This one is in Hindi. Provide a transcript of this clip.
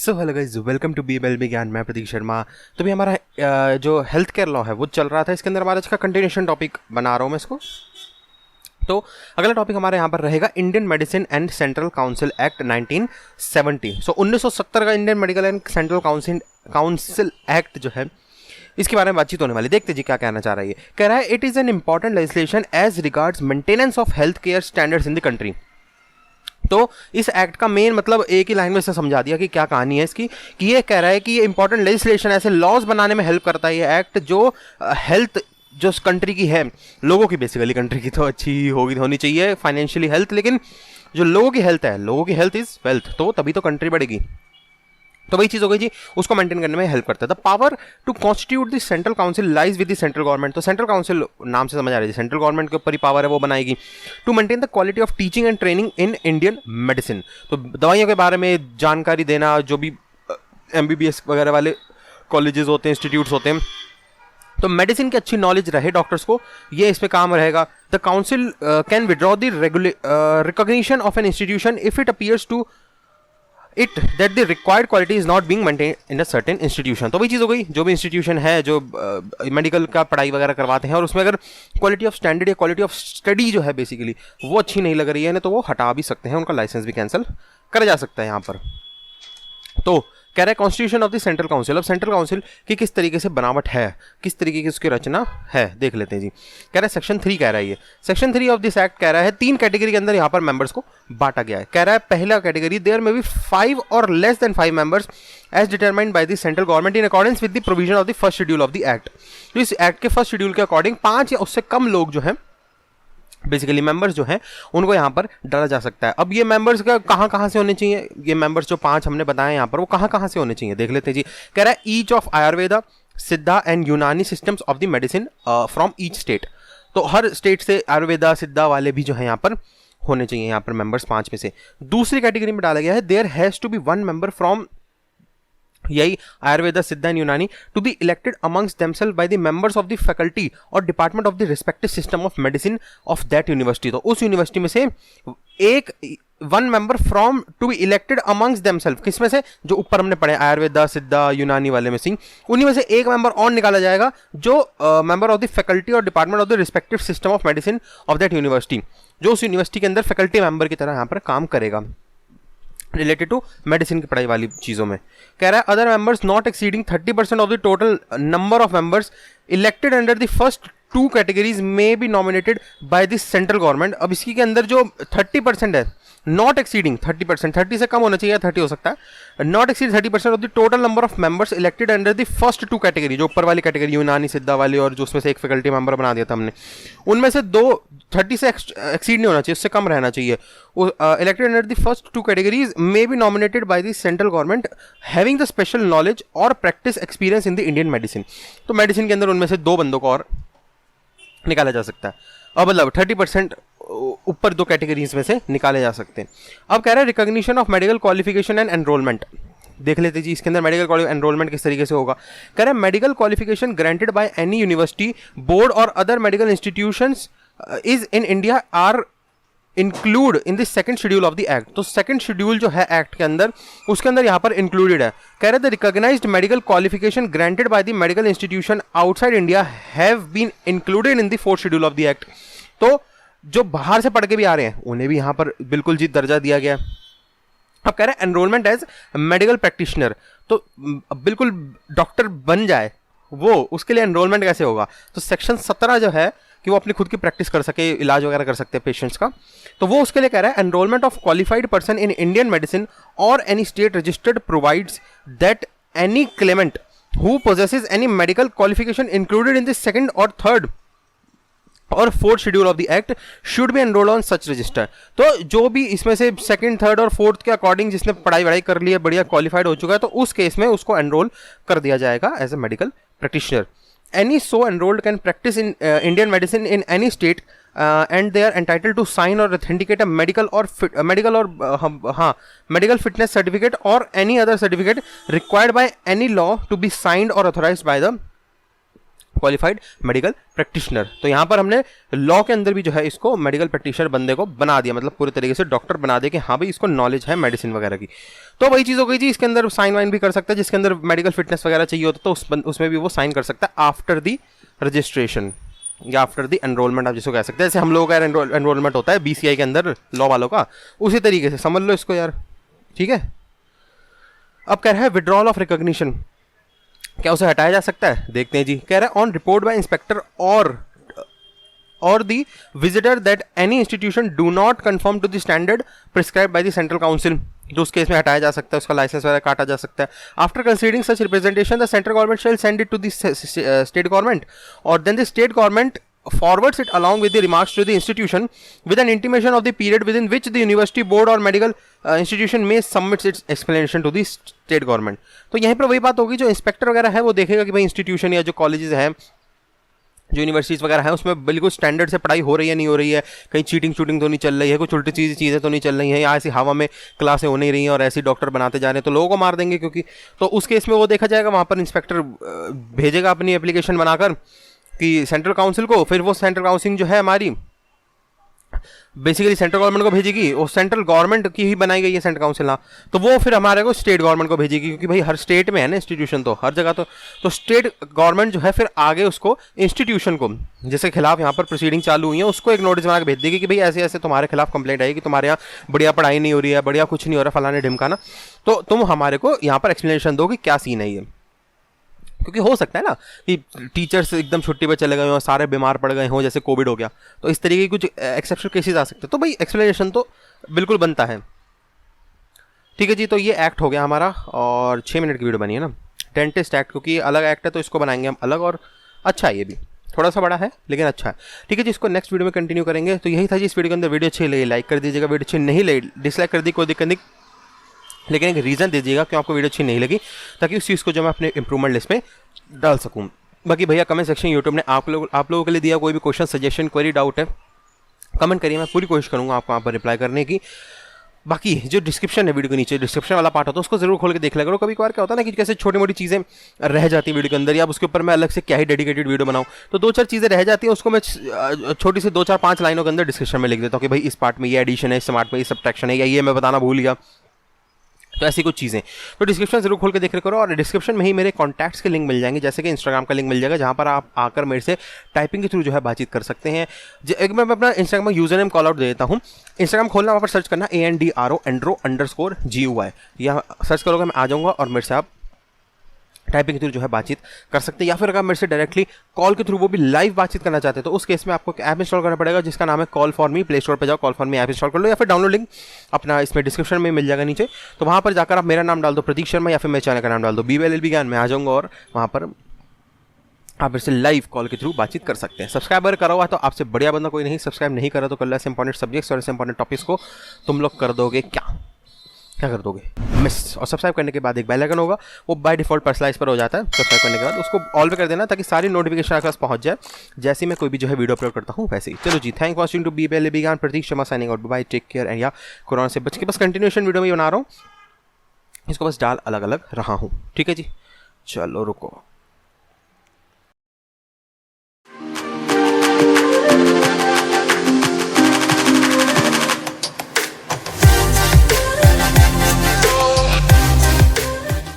So hello guys, welcome to BML Gyan. मैं प्रतीक शर्मा। तो भी हमारा जो हेल्थ केयर लॉ है वो चल रहा था, इसके अंदर हमारा इसका कंटिन्यूशन टॉपिक बना रहा हूँ मैं इसको। तो अगला टॉपिक हमारे यहाँ पर रहेगा Indian medicine and central council act 1970। सो 1970 का Indian medical and central council act जो है, इसके बारे में बातचीत होने वाली। देखते जी क्या कहना चाह रहा है। कह रहा है it is an important legislation as regards maintenance of health care standards in the country. तो इस एक्ट का मेन मतलब एक ही लाइन में से समझा दिया कि क्या कहानी है इसकी, कि ये कह रहा है कि ये इंपॉर्टेंट लेजिस्लेशन, ऐसे लॉज बनाने में हेल्प करता है ये एक्ट, जो हेल्थ जो कंट्री की है, लोगों की, बेसिकली कंट्री की तो अच्छी होनी चाहिए फाइनेंशियली हेल्थ, लेकिन जो लोगों की हेल्थ है, लोगों की हेल्थ इज वेल्थ, तो तभी तो कंट्री बढ़ेगी। तो वही चीज़ हो गई जी, उसको मेंटेन करने में हेल्प करता है। The power to constitute the central council lies with the central government. तो सेंट्रल काउंसिल नाम से समझ आ रही है, सेंट्रल गवर्नमेंट के ऊपर ही पावर है, वो बनाएगी। To maintain the quality of teaching and training in Indian medicine. तो दवाइयों के बारे में जानकारी देना, जो भी MBBS वगैरह वाले कॉलेजेस होते हैं, इंस्टीट्यूट्स होते हैं, तो मेडिसिन की अच्छी नॉलेज रहे डॉक्टर्स को, ये इस पे काम रहेगा। The council can withdraw the recognition of an institution if it appears to it that the required quality is not being maintain in a certain institution. तो वही चीज़ हो गई, जो भी इंस्टीट्यूशन है जो मेडिकल का पढ़ाई वगैरह करवाते हैं और उसमें अगर क्वालिटी ऑफ स्टैंडर्ड या क्वालिटी ऑफ स्टडी जो है बेसिकली वो अच्छी नहीं लग रही है ना, तो वो हटा भी सकते हैं, उनका लाइसेंस भी कैंसिल करा जा सकता है यहाँ पर। तो कह रहा है constitution of the central council. अब सेंट्रल काउंसिल की किस तरीके से बनावट है, किस तरीके की उसकी रचना है, देख लेते हैं जी। कह रहा है सेक्शन 3 कह रहा है, ये सेक्शन 3 ऑफ दिस एक्ट कह रहा है 3 कैटेगरी के अंदर यहाँ पर मेंबर्स को बांटा गया है। कह रहा है पहला कैटेगरी, देयर में बी 5 और less than 5 members as determined by the central government in accordance with the provision of the first schedule of the act. तो इस एक्ट के फर्स्ट शेड्यूल के अकॉर्डिंग 5 या उससे कम लोग जो है बेसिकली मेंबर्स जो हैं उनको यहाँ पर डाला जा सकता है। अब ये मेंबर्स का कहाँ से होने चाहिए, ये मेंबर्स जो 5 हमने बताए यहाँ पर, वो कहाँ से होने चाहिए, देख लेते हैं जी। कह रहा है each of Ayurveda, Siddha and यूनानी systems of the medicine from each state. तो हर स्टेट से आयुर्वेदा सिद्धा वाले भी जो है यहाँ पर होने चाहिए, यहाँ पर मेंबर्स 5 में से। दूसरी कैटेगरी में डाला गया है there has to be 1 member from, यही Ayurveda Siddha and Unani, to be elected amongst themselves by the members of the faculty और department of the respective system of medicine of that university. तो उस यूनिवर्सिटी में से एक 1 member from to be elected amongst themselves, किसमें से, जो ऊपर हमने पढ़े आयुर्वेदा सिद्धा यूनानी वाले में से, उन्हीं में से एक मेंबर और निकाला जाएगा जो मेंबर ऑफ द फैकल्टी और department of the respective system of medicine of that university, जो उस यूनिवर्सिटी के अंदर फैकल्टी मेंबर की तरह यहाँ पर काम करेगा रिलेटेड टू मेडिसिन की पढ़ाई वाली चीज़ों में। कह रहा है other members not exceeding 30% of the total number of members elected under the first 2 categories may be nominated by the central government. अब इसकी के अंदर जो 30% है, नॉट एक्सीडिंग 30%, 30 से कम होना चाहिए, 30 हो सकता है, not exceed 30% of the total number of members elected under the first 2 category, जो ऊपर वाली कैटेगरी यूनानी सिद्धा वाली और जो उसमें से एक फैकल्टी मेंबर बना दिया था हमने, उनमें से 30 से एक्सीड नहीं होना चाहिए, उससे कम रहना चाहिए। Elected under the first 2 categories may be nominated by the central government having the special knowledge और practice experience in the Indian medicine. तो मेडिसिन के अंदर उनमें से 2 बंदों को और निकाला जा सकता है। अब मतलब 30% ऊपर 2 कैटेगरीज में से निकाले जा सकते हैं। अब कह रहा है recognition of medical qualification and enrolment, देख लेते जी इसके अंदर मेडिकल एनरोलमेंट किस तरीके से होगा। कह रहा है medical qualification granted by any university board और other medical institutions is in India are include in the second schedule of the act. तो सेकंड शेड्यूल जो है एक्ट के अंदर, उसके अंदर यहाँ पर इंक्लूडेड है। कह रहे the recognised medical qualification granted by the medical institution outside India have been included in the 4th schedule of the act. तो जो बाहर से पढ़ के भी आ रहे हैं उन्हें भी यहाँ पर बिल्कुल जी दर्जा दिया गया है। अब कह रहे हैं एनरोलमेंट एज मेडिकल प्रैक्टिशनर, तो बिल्कुल डॉक्टर बन जाए वो, उसके लिए एनरोलमेंट कैसे होगा। तो सेक्शन 17 जो है कि वो अपनी खुद की प्रैक्टिस कर सके, इलाज वगैरह कर सकते हैं पेशेंट्स का, तो वो उसके लिए कह रहा है enrolment of qualified person in Indian medicine और any state registered provides that any claimant who possesses any medical qualification included in the 2nd और 3rd और 4th schedule of the act should be enrolled on such register. तो जो भी इसमें से 2nd, 3rd और 4th के अकॉर्डिंग जिसने पढ़ाई कर ली है, बढ़िया क्वालिफाइड हो चुका है, तो उस केस में उसको एनरोल कर दिया जाएगा as a medical practitioner. Any so enrolled can practise in Indian medicine in any state and they are entitled to sign or authenticate a medical fitness certificate or any other certificate required by any law to be signed or authorized by the qualified medical practitioner. तो यहाँ पर हमने लॉ के अंदर भी जो है इसको मेडिकल प्रैक्टिशनर बंदे को बना दिया, मतलब पूरे तरीके से डॉक्टर बना दे कि हाँ भाई इसको नॉलेज है मेडिसिन वगैरह की। तो वही चीज़ हो गई जी, इसके अंदर साइन वाइन भी कर सकता है, जिसके अंदर मेडिकल फिटनेस वगैरह चाहिए होता तो उसमें भी वो साइन कर सकता है आफ्टर दी रजिस्ट्रेशन या आफ्टर दी एनरोलमेंट, आप जिसको कह सकते हैं। जैसे हम लोगों का एनरोलमेंट होता है BCI के अंदर लॉ वालों का, उसी तरीके से समझ लो इसको यार, ठीक है। अब कह रहा है विड्रॉल ऑफ रिकॉग्निशन, क्या उसे हटाया जा सकता है? देखते हैं जी। कह रहा है ऑन रिपोर्ट बाय इंस्पेक्टर और the visitor that any institution do not conform to the standard prescribe by the central council, तो उस केस में हटाया जा सकता है, उसका लाइसेंस वगैरह काटा जा सकता है। After considering such representation the central government shall send it to the state government और then the state government forwards it along with the remarks to the institution with an intimation of the period within which the university board or medical institution may submit its explanation to the state government। तो यहीं पर वही बात होगी, जो इंस्पेक्टर वगैरह है वो देखेगा कि भाई इंस्टीट्यूशन या जो कॉलेजेस हैं, जो यूनिवर्सिटीज़ वगैरह है, उसमें बिल्कुल स्टैंडर्ड से पढ़ाई हो रही है नहीं हो रही है, कहीं चीटिंग तो नहीं चल रही है, कुछ उल्टी चीज़ें तो नहीं चल रही हैं, या ऐसी हवा में क्लासें हो नहीं रही हैं और ऐसी डॉक्टर बनाते जा रहे हैं तो लोगों को मार देंगे क्योंकि, तो उस केस में वो देखा जाएगा, वहाँ पर इंस्पेक्टर भेजेगा अपनी एप्लीकेशन बनाकर कि सेंट्रल काउंसिल को, फिर वो सेंट्रल काउंसिल जो है हमारी बेसिकली सेंट्रल गवर्नमेंट को भेजेगी, वो सेंट्रल गवर्नमेंट की ही बनाई गई है सेंट्रल काउंसिल ना, तो वो फिर हमारे को स्टेट गवर्नमेंट को भेजेगी, क्योंकि भाई हर स्टेट में है ना इंस्टीट्यूशन, तो हर जगह तो स्टेट गवर्नमेंट जो है फिर आगे उसको इंस्टीट्यूशन को जिसके खिलाफ यहाँ पर प्रोसीडिंग चालू हुई है उसको एक नोटिस बना के भेज देगी कि भाई ऐसे ऐसे तुम्हारे खिलाफ कंप्लेंट आएगी, तुम्हारे यहाँ बढ़िया पढ़ाई नहीं हो रही है, बढ़िया कुछ नहीं हो रहा, फलाने ढिमकाना, तो तुम हमारे को यहाँ पर एक्सप्लेनेशन दो कि क्या सीन है ये। क्योंकि हो सकता है ना कि टीचर्स एकदम छुट्टी पर चले गए हों, सारे बीमार पड़ गए हों, जैसे कोविड हो गया, तो इस तरीके की कुछ एक्सेप्शनल केसेस आ सकते हैं, तो भाई एक्सप्लेनेशन तो बिल्कुल बनता है। ठीक है जी, तो ये एक्ट हो गया हमारा, और 6 मिनट की वीडियो बनी है ना, डेंटिस्ट एक्ट, क्योंकि ये अलग एक्ट है तो इसको बनाएंगे हम अलग, और अच्छा है ये भी, थोड़ा सा बड़ा है लेकिन अच्छा है। ठीक है जी, इसको नेक्स्ट वीडियो में कंटिन्यू करेंगे। तो यही था जी इस वीडियो के अंदर। वीडियो अच्छी लगी लाइक कर दीजिएगा, वीडियो अच्छी नहीं लगी डिसलाइक कर दी, कोई दिक्कत नहीं, लेकिन एक रीज़न दीजिएगा क्यों आपको वीडियो अच्छी नहीं लगी, ताकि उस चीज़ को जो मैं अपने इंप्रूवमेंट लिस्ट में डाल सकूं। बाकी भैया कमेंट सेक्शन यूट्यूब ने आप लोगों के लिए दिया, कोई भी क्वेश्चन सजेशन क्वेरी डाउट है कमेंट करिए, मैं पूरी कोशिश करूंगा आपको वहाँ पर रिप्लाई करने की। बाकी जो डिस्क्रिप्शन है वीडियो के नीचे, डिस्क्रिप्शन वाला पार्ट होता है उसको जरूर खोल के देख लिया करो। कभी कभार क्या होता है ना कि कैसे छोटी मोटी चीज़ें रह जाती है वीडियो के अंदर, या उसके ऊपर मैं अलग से क्या ही डेडिकेटेड वीडियो बनाऊँ, तो 2-4 चीज़ें रह जाती हैं, उसको मैं छोटी सी 2-4-5 लाइनों के अंदर डिस्क्रिप्शन में लिख देता हूँ कि भाई इस पार्ट में ये एडिशन है, इस पार्ट में ये सब्ट्रैक्शन है, या ये मैं बताना भूल गया, तो ऐसी कुछ चीज़ें, तो डिस्क्रिप्शन जरूर खोल के देख करो। और डिस्क्रिप्शन में ही मेरे कॉन्टैक्ट्स के लिंक मिल जाएंगे, जैसे कि इंस्टाग्राम का लिंक मिल जाएगा, जहाँ पर आप आकर मेरे से टाइपिंग के थ्रू जो है बातचीत कर सकते हैं। एक मैं अपना इंस्टाग्राम में यूजर नेम कॉल आउट दे देता हूँ, इंस्टाग्राम खोलना, वहाँ पर सर्च करना ANDRO_GUY, या सर्च करोगे मैं आ जाऊँगा और मेरे से आप टाइपिंग के थ्रू जो है बातचीत कर सकते हैं। या फिर अगर मेरे से डायरेक्टली कॉल के थ्रू वो भी लाइव बातचीत करना चाहते हैं, तो उस केस में आपको ऐप इंस्टॉल करना पड़ेगा जिसका नाम है call for me. Play store पे जाओ, call for me app install कर लो, या फिर डाउनलोड लिंक अपना इसमें डिस्क्रिप्शन में मिल जाएगा नीचे, तो वहाँ पर जाकर आप मेरा नाम डाल दो प्रतीक शर्मा, या फिर मेरे चैनल का नाम डाल दो BBLLB ज्ञान, मैं आ जाऊँगा और वहाँ पर आप इससे लाइव कॉल के थ्रू बातचीत कर सकते हैं। सब्सक्राइबर करा हुआ तो आपसे बढ़िया बंदा कोई नहीं, सब्सक्राइब नहीं करा तो कर लो। ऐसे इंपॉर्टेंट सब्जेक्ट्स और ऐसे इंपॉर्टेंट टॉपिक्स को तुम लोग कर दोगे क्या कर दोगे मिस। और सब्सक्राइब करने के बाद एक बेल आइकन होगा, वो बाय डिफॉल्ट पर्सनलाइज पर हो जाता है, सब्सक्राइब करने के बाद उसको ऑल पे कर देना, ताकि सारी नोटिफिकेशन आपके पास पहुंच जाए जैसे ही मैं कोई भी जो है वीडियो अपलोड करता हूँ वैसे ही। चलो जी, thank for watching to BBLLB Gyan, Prateek Sharma signing out, bye, take care. And या कोरोना से बच के बस कंटिन्यूएशन वीडियो में बना रहा हूँ, इसको बस डाल अलग अलग रहा हूँ। ठीक है जी, चलो रुको।